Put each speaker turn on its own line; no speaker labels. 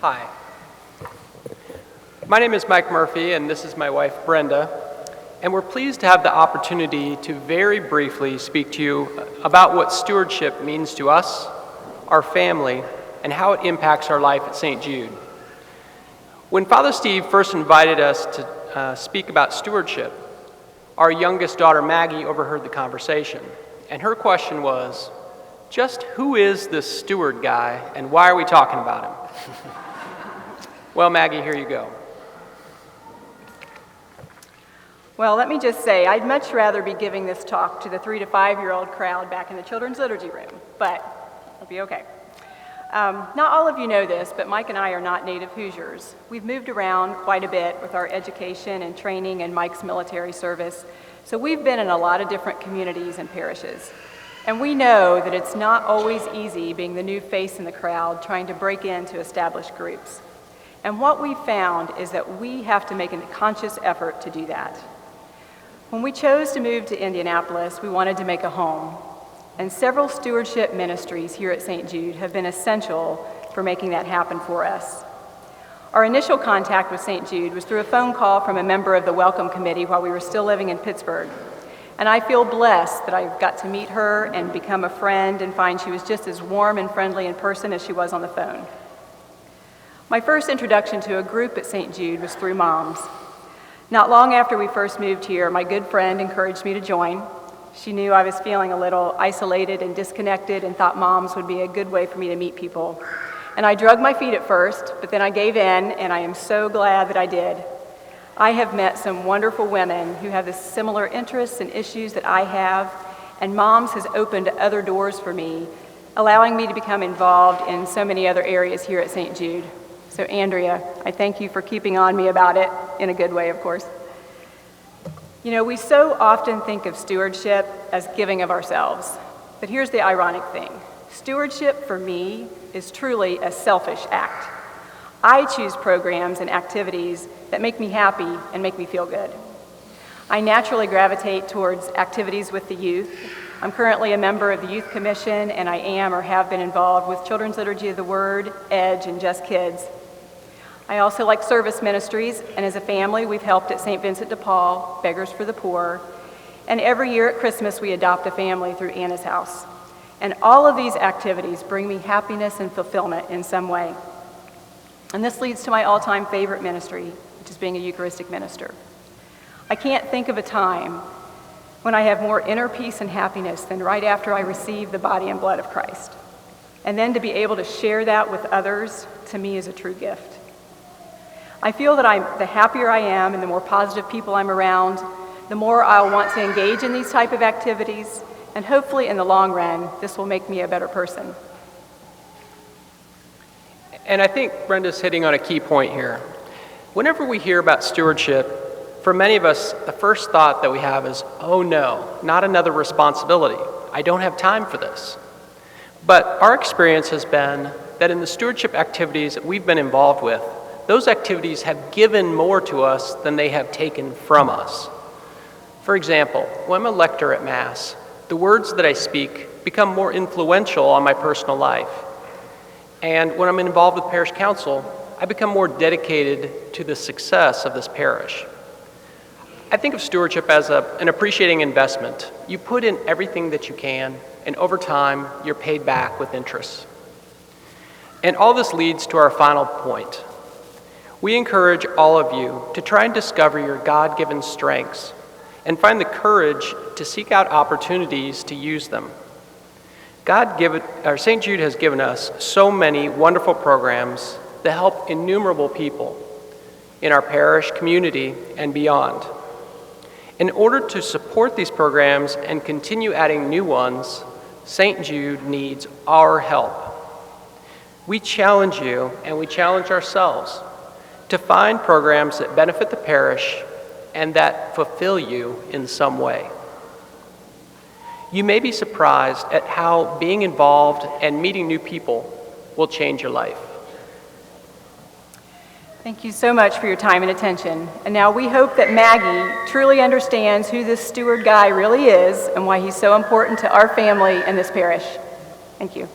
Hi. My name is Mike Murphy, and this is my wife, Brenda, and we're pleased to have the opportunity to very briefly speak to you about what stewardship means to us, our family, and how it impacts our life at St. Jude. When Father Steve first invited us to speak about stewardship, our youngest daughter, Maggie, overheard the conversation, and her question was, just who is this steward guy, and why are we talking about him? Well, Maggie, here you go.
Well, let me just say, I'd much rather be giving this talk to the 3 to 5-year-old crowd back in the children's liturgy room, but it'll be okay. Not all of you know this, but Mike and I are not native Hoosiers. We've moved around quite a bit with our education and training and Mike's military service, so we've been in a lot of different communities and parishes. And we know that it's not always easy being the new face in the crowd trying to break into established groups. And what we found is that we have to make a conscious effort to do that. When we chose to move to Indianapolis, we wanted to make a home. And several stewardship ministries here at St. Jude have been essential for making that happen for us. Our initial contact with St. Jude was through a phone call from a member of the Welcome Committee while we were still living in Pittsburgh. And I feel blessed that I got to meet her and become a friend and find she was just as warm and friendly in person as she was on the phone. My first introduction to a group at St. Jude was through moms. Not long after we first moved here, my good friend encouraged me to join. She knew I was feeling a little isolated and disconnected and thought moms would be a good way for me to meet people. And I drug my feet at first, but then I gave in, and I am so glad that I did. I have met some wonderful women who have the similar interests and issues that I have, and Moms has opened other doors for me, allowing me to become involved in so many other areas here at St. Jude. So Andrea, I thank you for keeping on me about it, in a good way, of course. You know, we so often think of stewardship as giving of ourselves, but here's the ironic thing. Stewardship, for me, is truly a selfish act. I choose programs and activities that make me happy and make me feel good. I naturally gravitate towards activities with the youth. I'm currently a member of the Youth Commission, and I am or have been involved with Children's Liturgy of the Word, EDGE, and Just Kids. I also like service ministries, and as a family, we've helped at St. Vincent de Paul, Beggars for the Poor, and every year at Christmas, we adopt a family through Anna's House. And all of these activities bring me happiness and fulfillment in some way. And this leads to my all-time favorite ministry, which is being a Eucharistic minister. I can't think of a time when I have more inner peace and happiness than right after I receive the body and blood of Christ. And then to be able to share that with others, to me, is a true gift. I feel that the happier I am and the more positive people I'm around, the more I'll want to engage in these type of activities, and hopefully in the long run, this will make me a better person.
And I think Brenda's hitting on a key point here. Whenever we hear about stewardship, for many of us, the first thought that we have is, oh no, not another responsibility. I don't have time for this. But our experience has been that in the stewardship activities that we've been involved with, those activities have given more to us than they have taken from us. For example, when I'm a lector at Mass, the words that I speak become more influential on my personal life. And when I'm involved with parish council, I become more dedicated to the success of this parish. I think of stewardship as an appreciating investment. You put in everything that you can, and over time, you're paid back with interest. And all this leads to our final point. We encourage all of you to try and discover your God-given strengths and find the courage to seek out opportunities to use them. St. Jude has given us so many wonderful programs that help innumerable people in our parish, community, and beyond. In order to support these programs and continue adding new ones, St. Jude needs our help. We challenge you, and we challenge ourselves, to find programs that benefit the parish and that fulfill you in some way. You may be surprised at how being involved and meeting new people will change your life.
Thank you so much for your time and attention. And now we hope that Maggie truly understands who this steward guy really is and why he's so important to our family and this parish. Thank you.